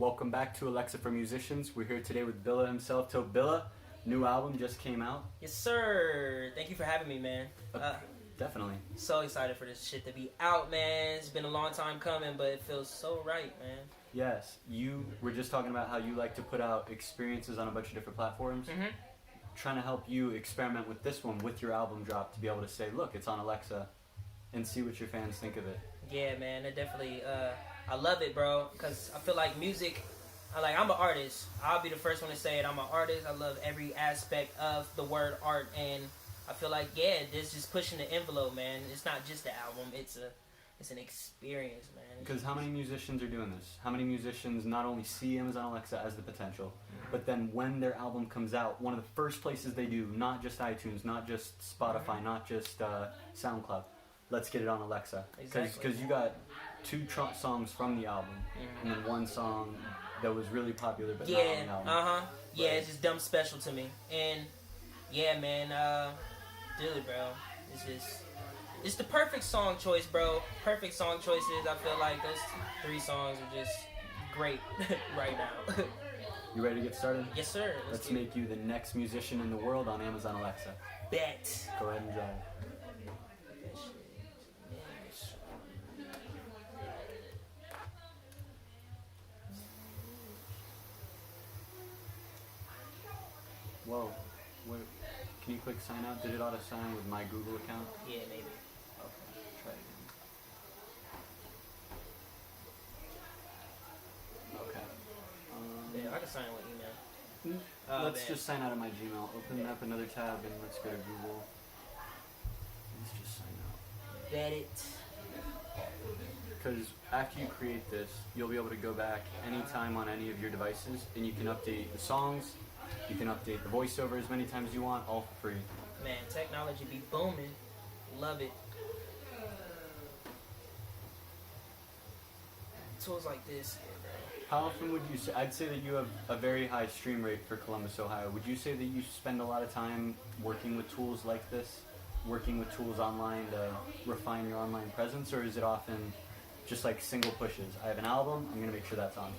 Welcome back to Alexa for Musicians. We're here today with Billa himself, TOBILLA. New album just came out. Yes, sir. Thank you for having me, man. Definitely. So excited for this shit to be out, man. It's been a long time coming, but it feels so right, man. Yes, you were just talking about how you like to put out experiences on a bunch of different platforms. Mm-hmm. Trying to help you experiment with this one with your album drop to be able to say, look, it's on Alexa, and see what your fans think of it. Yeah, man. It definitely, I love it, bro, because I feel like music, I'm an artist. I'll be the first one to say it. I'm an artist. I love every aspect of the word art, and I feel like, yeah, this is pushing the envelope, man. It's not just the album. It's an experience, man. Because how many musicians are doing this? How many musicians not only see Amazon Alexa as the potential, but then when their album comes out, one of the first places they do, not just iTunes, not just Spotify, not just SoundCloud, let's get it on Alexa. Because Exactly. you got two songs from the album, and then one song that was really popular but not on the album. Yeah, it's just dumb special to me. And yeah, man, dude, bro, it's the perfect song choice, bro. Perfect song choices. I feel like those three songs are just great right now. You ready to get started? Yes, sir. Let's make you the next musician in the world on Amazon Alexa. Bet. Go ahead and drive. Whoa. What, can you click sign out? Did it auto sign with my Google account? Yeah, maybe. Okay, try it again. Okay. Yeah, I can sign with email. Let's just sign out of my Gmail. Open up another tab and let's go to Google. Let's just sign out. Bet it. Because after you create this, you'll be able to go back anytime on any of your devices and you can update the songs, you can update the voiceover as many times as you want, all for free. Man, technology be booming. Love it. Tools like this. How often would you say, I'd say that you have a very high stream rate for Columbus, Ohio. Would you say that you spend a lot of time working with tools like this? Working with tools online to refine your online presence? Or is it often just like single pushes? I have an album, I'm going to make sure that's on.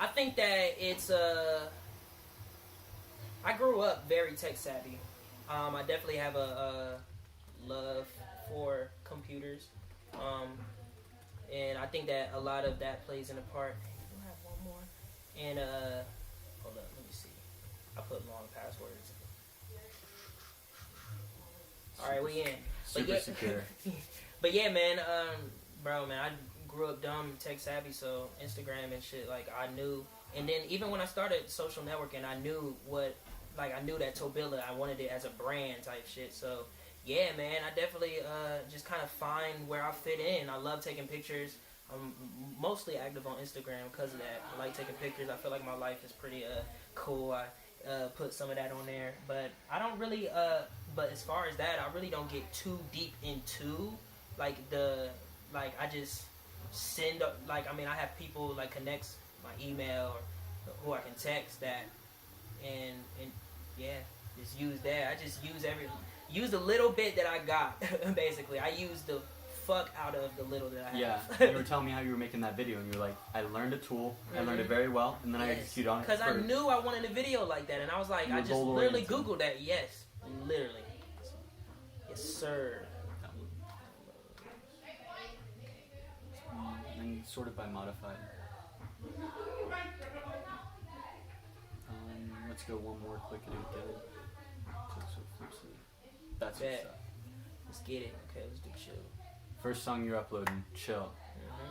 I think that it's I grew up very tech savvy. I definitely have a love for computers. And I think that a lot of that plays in a part. Hey, do I have one more? And hold up, let me see. I put long passwords. All right, we in. Super secure. But yeah, man, bro, man, I grew up dumb, tech savvy, so Instagram and shit, like I knew. And then even when I started social networking, I knew I knew that TOBILLA, I wanted it as a brand type shit. So yeah, man, I definitely just kind of find where I fit in. I love taking pictures. I'm mostly active on Instagram because of that. I like taking pictures. I feel like my life is pretty cool. I put some of that on there, but I don't really. But as far as that, I really don't get too deep into I just send I have people connects my email or who I can text that, and yeah, just use that. I just use the little bit that I got. Basically, I use the fuck out of the little that I have. Yeah, you were telling me how you were making that video, and you were like, I learned a tool, I learned it very well, and then I executed on it. Because I knew I wanted a video like that, and I was like, I just literally Googled that. Yes, literally. Yes, sir. And sort of by modified. Let's go one more click it again. That's what's up. Let's get it. Okay, let's do chill. First song you're uploading, Chill.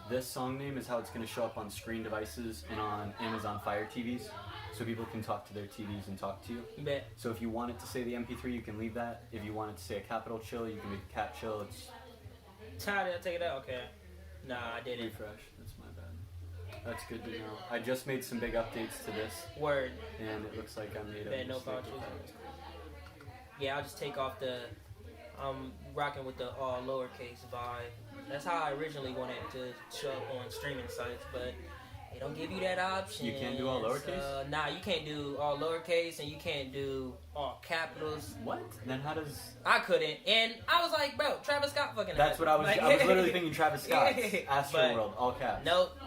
This song name is how it's going to show up on screen devices and on Amazon Fire TVs, so people can talk to their TVs and talk to you. You bet. So if you want it to say the MP3, you can leave that. If you want it to say a capital Chill, you can make a cat Chill. It's How did I take it out? Okay. Nah, I didn't. refresh. That's my bad. That's good to know. I just made some big updates to this, Word. and it looks like I made a Bet, no mistake problem. with that. Yeah, I'll just take off the. I'm rocking with the all lowercase vibe. That's how I originally wanted it to show up on streaming sites, but They don't give you that option. You can't do all lowercase? Nah, you can't do all lowercase, and you can't do all capitals. What? Then how does... I couldn't, and I was like, bro, Travis Scott fucking. That's what I was... Like, I was literally thinking Travis Scott. Astro But World, all caps. Nope.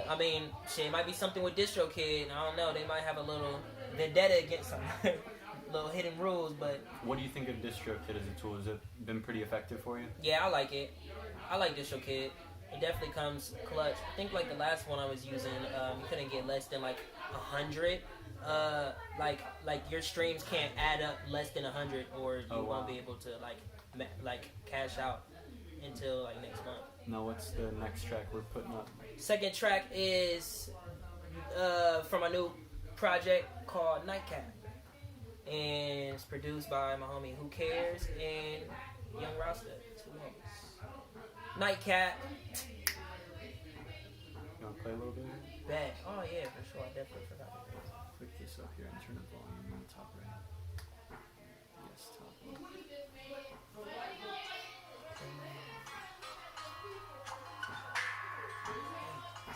I mean, shit, it might be something with DistroKid. I don't know. They might have a little vendetta against some little hidden rules, but... What do you think of DistroKid as a tool? Has it been pretty effective for you? Yeah, I like it. I like DistroKid. It definitely comes clutch. I think like the last one I was using, you couldn't get less than like 100. Like your streams can't add up less than 100, or you won't be able to like cash out until like next month. Now, what's the next track we're putting up? Second track is from a new project called Nightcap, and it's produced by my homie Who Cares and Young Rasta. Two homies. Nightcap. You want to play a little bit? Bet. Oh yeah, for sure. I definitely forgot. Click this up here and turn the volume on the top right. Yes, top.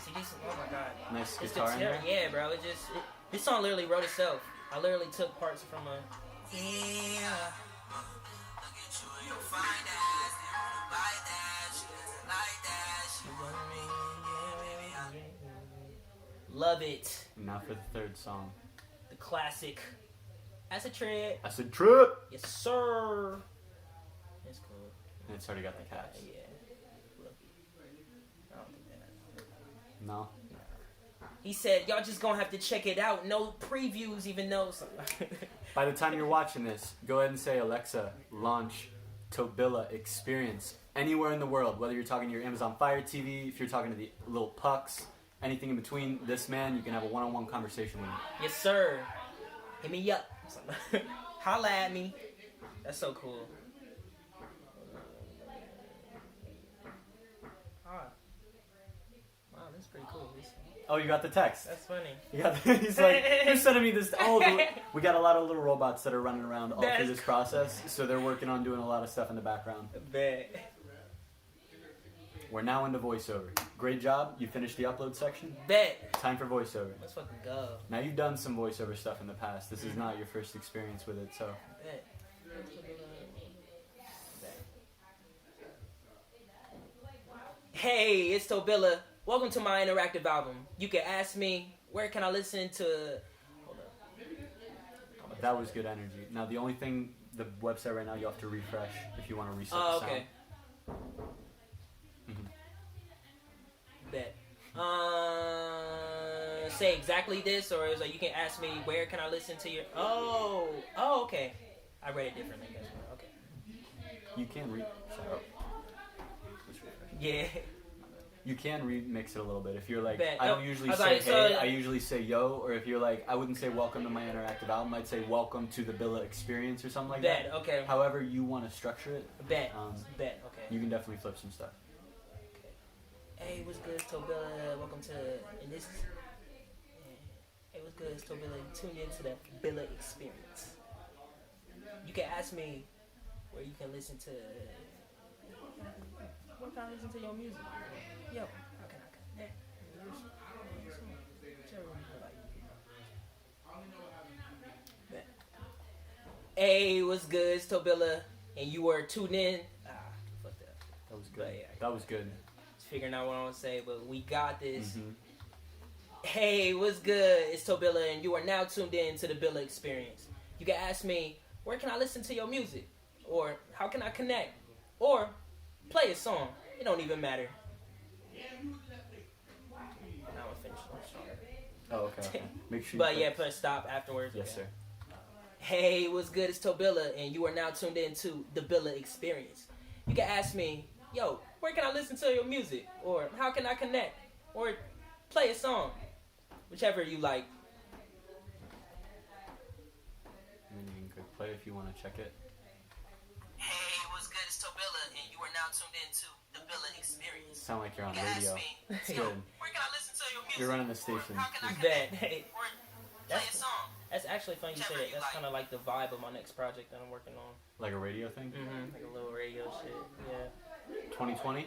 See these? Oh my god. Nice It's guitar in there. yeah, bro. This song literally wrote itself. I literally took parts from a. Yeah. Love it. Now for the third song. The classic. Acid Trip. Acid Trip! Yes, sir. It's cool. And it's already got the caps. Yeah. Love it. I don't think that. No? He said, y'all just gonna have to check it out. No previews, even though. By the time you're watching this, go ahead and say, Alexa, launch TOBILLA Experience anywhere in the world. Whether you're talking to your Amazon Fire TV, if you're talking to the little pucks, anything in between, this man, you can have a one-on-one conversation with him. Yes, sir. Hit me up. Holla at me. That's so cool. Wow, that's pretty cool. Oh, you got the text. That's funny. You got he's like, you're sending me this. Oh, we got a lot of little robots that are running around all through this process. So they're working on doing a lot of stuff in the background. Bet. We're now into voiceover. Great job. You finished the upload section. Bet. Time for voiceover. Let's fucking go. Now you've done some voiceover stuff in the past. This is not your first experience with it, so. Bet. Hey, it's TOBILLA. Welcome to my interactive album. You can ask me, where can I listen to... Hold up. That was good energy. Now the only thing, the website right now, you have to refresh if you want to reset the Oh, sound. okay. Mm-hmm. Bet. Say exactly this, or is like you can ask me, where can I listen to your... Oh, okay. I read it differently. Okay. You can Yeah. You can remix it a little bit. If you're like, Bet. I don't usually was say like, hey, so- I usually say yo. Or if you're like, I wouldn't say welcome to my interactive album. I'd say welcome to the Billa experience or something like Bet, that. okay. However you want to structure it. Bet. Um, Bet, okay. You can definitely flip some stuff. Okay. Hey, what's good? It's TOBILLA. Welcome to... And this... Hey, what's good? It's TOBILLA. Tune into the Billa experience. You can ask me where you can listen to... Where can I listen to your music? Yo, how can I connect? Whichever one you like. Bet. Hey, what's good? It's TOBILLA. And you were tuned in. Fuck that. That was good. But, yeah, That was good. Just figuring out what I want to say, but we got this. Mm-hmm. Hey, what's good? It's TOBILLA, and you are now tuned in to the Billa experience. You can ask me, where can I listen to your music? Or how can I connect? Or play a song. It don't even matter. Now I'm finished. Oh, okay. Make sure. But yeah, press stop afterwards. Yes, Okay. sir. Hey, what's good? It's TOBILLA, and you are now tuned in to the Billa experience. You can ask me, yo, where can I listen to your music? Or how can I connect? Or play a song. Whichever you like. And then you can click play if you want to check it. Hey, what's good? It's TOBILLA, and you are now tuned into the Billa experience. Sound like you're on You can radio. ask me, It's yo, good. where can I listen to your music? You're running the station. How can I connect? Hey, or play a song. That's actually funny you Whichever said it. you That's like. kind of like the vibe of my next project that I'm working on. Like a radio thing? Like a little radio shit. Yeah. 2020?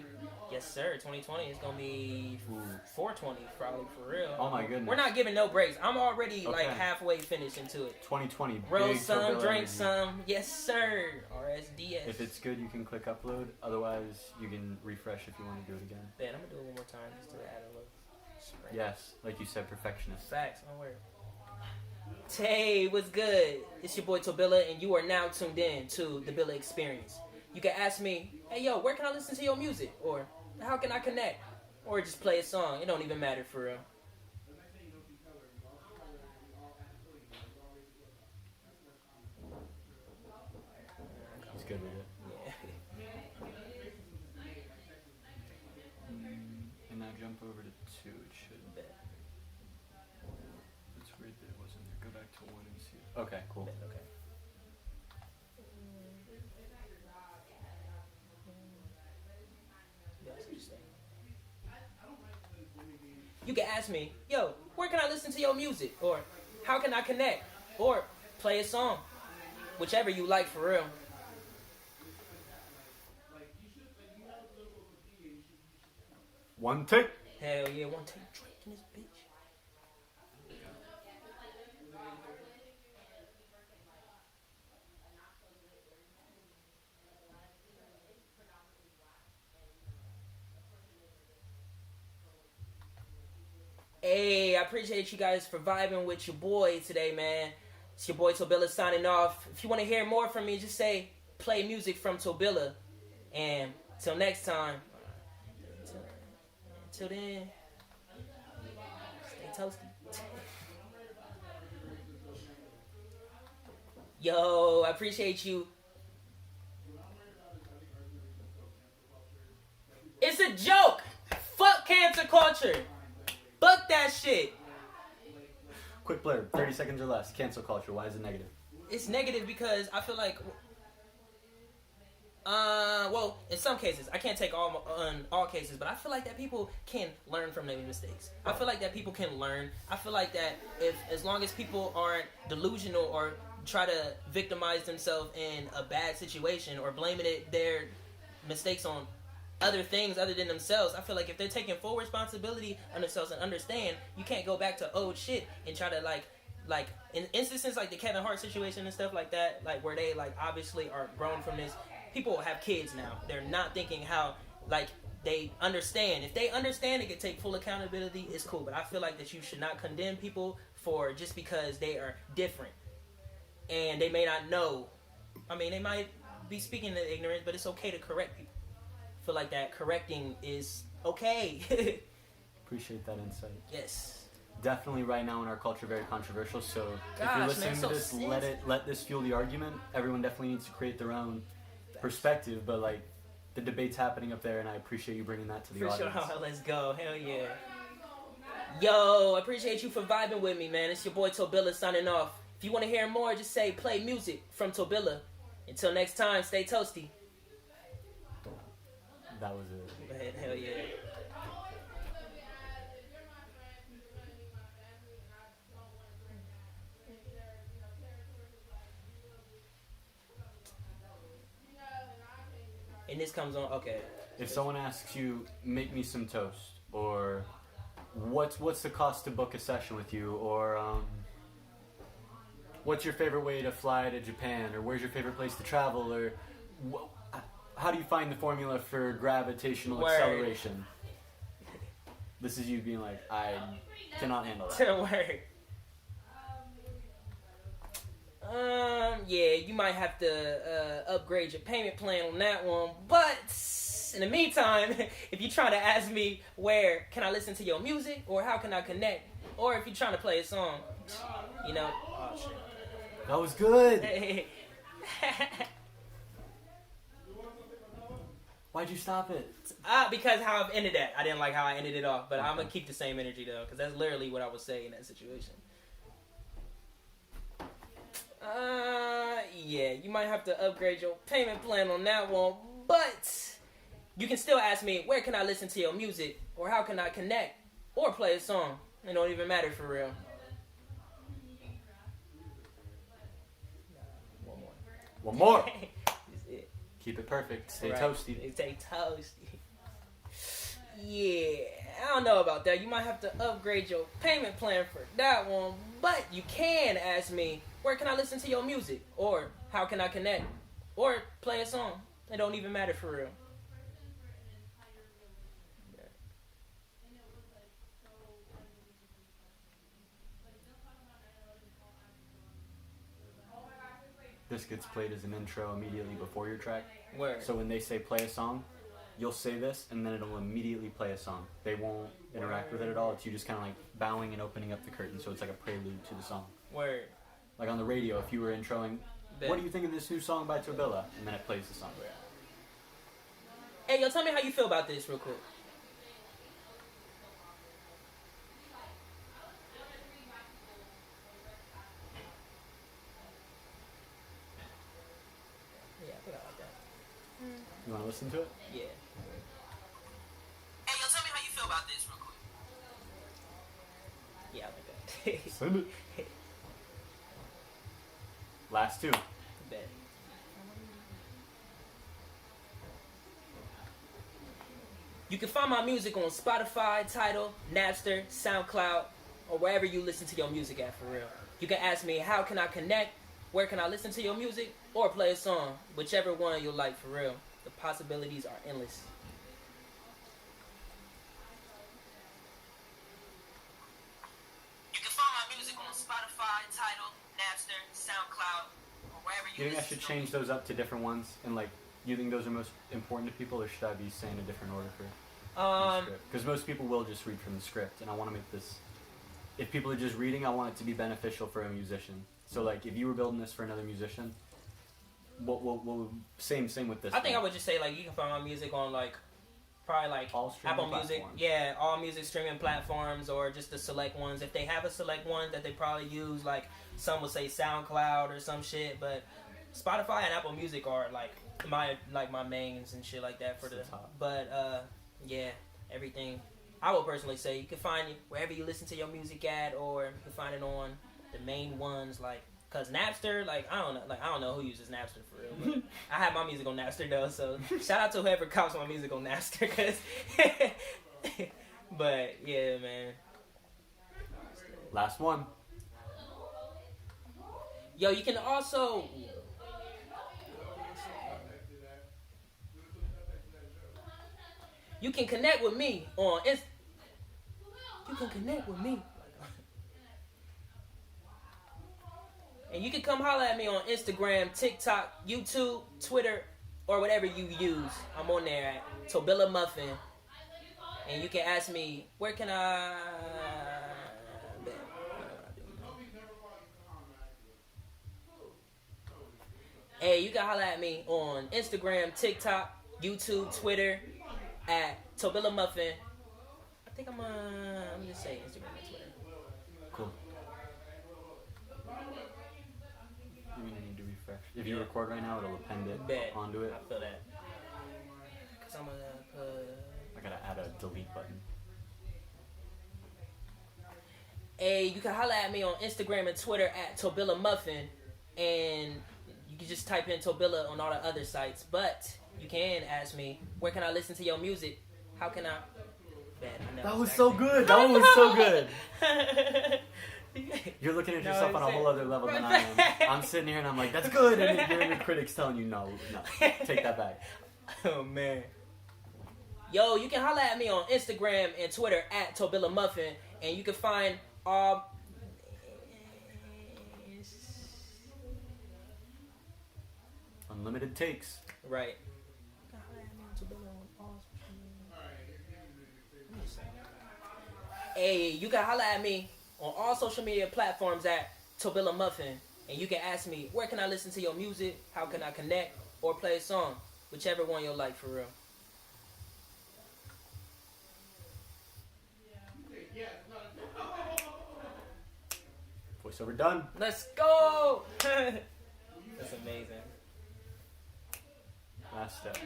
Yes, sir. 2020 is gonna be Ooh. 420 probably for real. Oh my goodness. We're not giving no breaks. I'm already like Okay. halfway finished into it. 2020. Roll big some, TOBILLA drink energy. some. Yes, sir. RSDS. If it's good, you can click upload. Otherwise, you can refresh if you want to do it again. Man, I'm gonna do it one more time just to add a little spray. Yes, like you said, perfectionist. Facts. Don't worry. Hey, what's good? It's your boy TOBILLA, and you are now tuned in to the Billa Experience. You can ask me, hey, yo, where can I listen to your music? Or how can I connect? Or just play a song. It don't even matter for real. He's good with it. Yeah. And now jump over to 2. It should. Bet. It's weird that it wasn't there. Go back to 1 and see. Okay, cool. Bet, okay. Yeah, that's interesting. You can ask me, yo, where can I listen to your music? Or how can I connect? Or play a song. Whichever you like for real. One take. Hell yeah, one take Drake in this bitch. Hey, I appreciate you guys for vibing with your boy today, man. It's your boy TOBILLA signing off. If you want to hear more from me, just say play music from TOBILLA. And till next time, until then, stay toasty. Yo, I appreciate you. It's a joke. Fuck cancer culture. Fuck that shit. Quick blurb, 30 seconds or less. Cancel culture. Why is it negative? It's negative because I feel like, well, in some cases, I can't take all cases, but I feel like that people can learn from their mistakes. I feel like that people can learn. I feel like that as long as people aren't delusional or try to victimize themselves in a bad situation or blaming their mistakes on other things other than themselves, I feel like if they're taking full responsibility on themselves and understand, you can't go back to old shit and try to like in instances like the Kevin Hart situation and stuff like that, like where they like obviously are grown from this. People have kids now. They're not thinking how like they understand. If they understand, they can take full accountability. It's cool, but I feel like that you should not condemn people for just because they are different and they may not know. I mean, they might be speaking in ignorance, but it's okay to correct people. Feel like that correcting is okay. Appreciate that insight. Yes. Definitely right now in our culture very controversial, so if Gosh, you're listening man, to so this, let this fuel the argument. Everyone definitely needs to create their own perspective, but like the debate's happening up there and I appreciate you bringing that to the For audience. sure. Let's go. Hell yeah. Yo, I appreciate you for vibing with me, man. It's your boy TOBILLA signing off. If you want to hear more, just say play music from TOBILLA. Until next time, stay toasty. That was it. Man, hell yeah. And this comes on, okay. If someone asks you, make me some toast, or what's the cost to book a session with you, or what's your favorite way to fly to Japan, or where's your favorite place to travel, or how do you find the formula for gravitational acceleration? This is you being like, I cannot handle that. To work. Yeah, you might have to upgrade your payment plan on that one. But in the meantime, if you're trying to ask me where can I listen to your music or how can I connect, or if you're trying to play a song, you know, oh shit. That was good. Why'd you stop it? Because how I've ended that. I didn't like how I ended it off, but I'm gonna keep the same energy though, because that's literally what I was saying in that situation. Yeah, you might have to upgrade your payment plan on that one, but you can still ask me, where can I listen to your music, or how can I connect, or play a song. It don't even matter for real. One more. That's it. Keep Keep it perfect. Stay Right. toasty. Stay toasty. Yeah, I don't know about that. You might have to upgrade your payment plan for that one. But you can ask me, where can I listen to your music? Or how can I connect? Or play a song. It don't even matter for real. This gets played as an intro immediately before your track. Word. So when they say play a song, you'll say this, and then it'll immediately play a song. They won't interact with it at all. It's you just kind of like bowing and opening up the curtain, so it's like a prelude to the song. Word. Like on the radio, if you were introing, what do you think of this new song by TOBILLA? And then it plays the song. Hey, yo, tell me how you feel about this real quick. Yeah, I think I like that. You want to listen to it? Yeah. Hey, yo, tell me how you feel about this real quick. Yeah, I like that. Send it. Last two. Bet. You can find my music on Spotify, Tidal, Napster, SoundCloud, or wherever you listen to your music at for real. You can ask me, how can I connect? Where can I listen to your music? Or play a song, whichever one you like for real. The possibilities are endless. You can find my music on Spotify, Tidal, Napster, SoundCloud, or wherever you You think I should change those up to different ones? And like, you think those are most important to people, or should I be saying a different order for the script? Because most people will just read from the script, and I want to make this. If people are just reading, I want it to be beneficial for a musician. So like, if you were building this for another musician, what same with this. I think I would just say like you can find my music on like probably like all streaming Apple Music, platforms. yeah, all music streaming platforms, or just the select ones. If they have a select one that they probably use, like some would say SoundCloud or some shit, but Spotify and Apple Music are like my mains and shit like that for the top. But yeah, everything. I would personally say you can find it wherever you listen to your music at, or you can find it on the main ones like. Cause Napster, I don't know who uses Napster for real. But I have my music on Napster though, so shout out to whoever cops my music on Napster. Cause, but yeah, man. Last one. Yo, you can also. You can connect with me on. You can connect with me. And you can come holler at me on Instagram, TikTok, YouTube, Twitter, or whatever you use. I'm on there at TOBILLA Muffin. And you can ask me, where can I... Hey, you can holler at me on Instagram, TikTok, YouTube, Twitter, at TOBILLA Muffin. I think I'm let me just say Instagram and Twitter. Cool. You need to refresh. If you record right now, it'll append it onto it. I feel that. Cause I'm gonna put. I gotta add a delete button. Hey, you can holler at me on Instagram and Twitter at TOBILLA Muffin, and you can just type in TOBILLA on all the other sites. But you can ask me, where can I listen to your music? How can I? That was so good. That one was so good. You're looking at yourself on a whole other level than I am. I'm sitting here and I'm like, that's good, and then your inner critic's telling you, no, take that back. Oh man. Yo, you can holler at me on Instagram and Twitter at TOBILLA Muffin, and you can find all. Unlimited takes. Right. Hey, you can holler at me on all social media platforms at TOBILLA Muffin, and you can ask me, where can I listen to your music? How can I connect or play a song? Whichever one you like for real. Voiceover done. Let's go! That's amazing. Last step.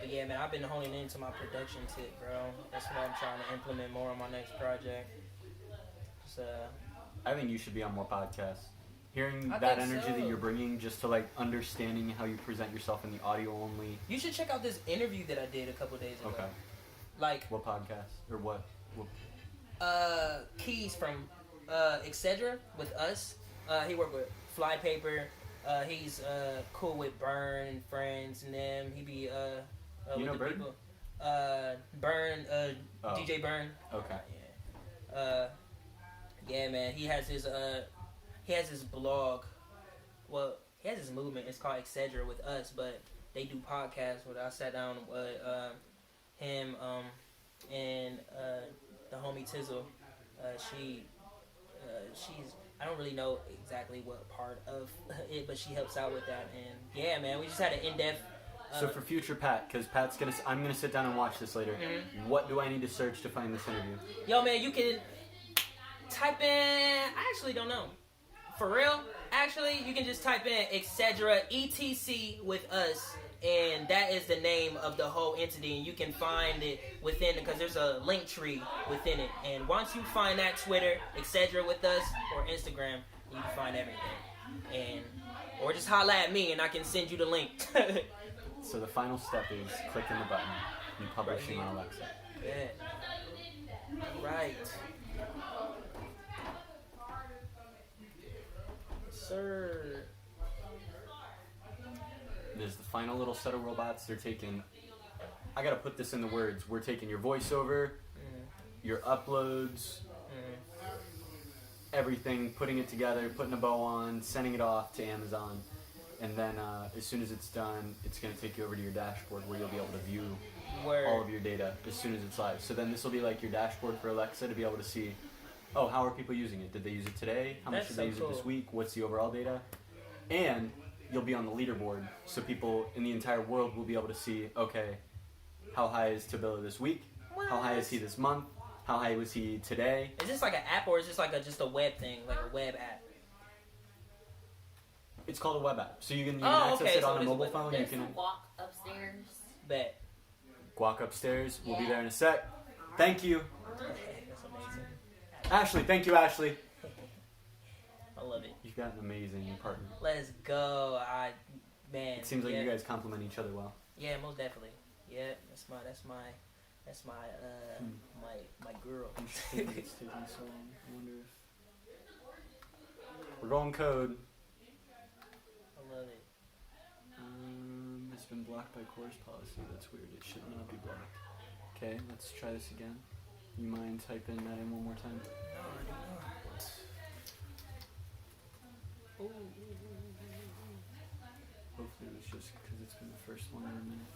But yeah, man, I've been honing into my production tip, bro. That's what I'm trying to implement more on my next project. Just I think you should be on more podcasts. Hearing I that think energy so. that you're bringing, just to like understanding how you present yourself in the audio only. You should check out this interview that I did a couple days ago. Okay. Like, What podcast or what? Keys from Excedra with us. He worked with Flypaper. He's cool with Burn and Friends and them. He be You with know the Burn? people. Burn, Oh. DJ Burn. Okay. Yeah, man. He has his blog. Well, he has his movement. It's called Excedra with us, but they do podcasts. Where I sat down with him and the homie Tizzle. She's I don't really know exactly what part of it, but she helps out with that. And yeah, man, we just had an in-depth. So for future Pat, because I'm gonna sit down and watch this later. Mhm. What do I need to search to find this interview? Yo, man, you can type in. I actually don't know. For real, actually, you can just type in Excedra ETC with us, and that is the name of the whole entity, and you can find it within, because there's a link tree within it. And once you find that Twitter, Excedra with us, or Instagram, you can find everything. Or just holla at me, and I can send you the link. So the final step is clicking the button and publishing on Alexa. Yeah. Right. Sir. There's the final little set of robots. They're taking. I gotta put this in the words. We're taking your voiceover, your uploads, everything, putting it together, putting a bow on, sending it off to Amazon, and then as soon as it's done, it's gonna take you over to your dashboard where you'll be able to view all of your data as soon as it's live. So then this will be like your dashboard for Alexa to be able to see, oh, how are people using it? Did they use it today? How much That's did they so use it this week? What's the overall data? And you'll be on the leaderboard, so people in the entire world will be able to see, okay, how high is TOBILLA this week? How high is he this month? How high was he today? Is this like an app, or is this like just a web thing, like a web app? It's called a web app, so you can Oh, access okay, it so on it a is a mobile web- phone. You There's can a walk upstairs. Bet. walk upstairs. We'll be Yeah. there in a sec. Thank you, That's amazing. Ashley. Thank you, Ashley. I love it. You've got an amazing partner. Let's go. Man. It seems like yeah. you guys complement each other well. Yeah, most definitely. Yeah, that's my my girl. Interesting that it's taking so long. I wonder if we're going code. I love it. It's been blocked by course policy. That's weird. It should not be blocked. Okay, let's try this again. You mind typing that in one more time? Hopefully it was just because it's been the first one in a minute.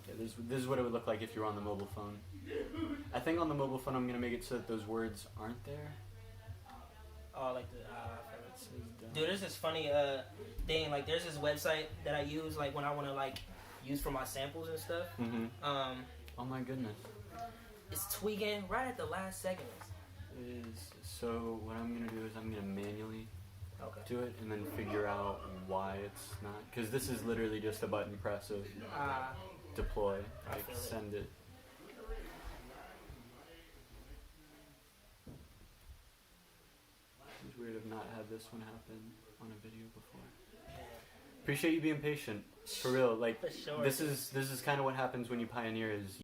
Yeah, this is what it would look like if you were on the mobile phone. I think on the mobile phone I'm going to make it so that those words aren't there. Oh, like the dude, there's this funny thing. Like, there's this website that I use, like, when I want to like use for my samples and stuff. Mm-hmm. Oh my goodness. It's tweaking right at the last second. It is. So what I'm going to do is I'm going to manually Okay. do it and then figure out why it's not. Because this is literally just a button press of deploy, I like feel it. send it. It's weird I've not had this one happen on a video before. Appreciate you being patient. For real, like For sure. this is kind of what happes when you pioneer is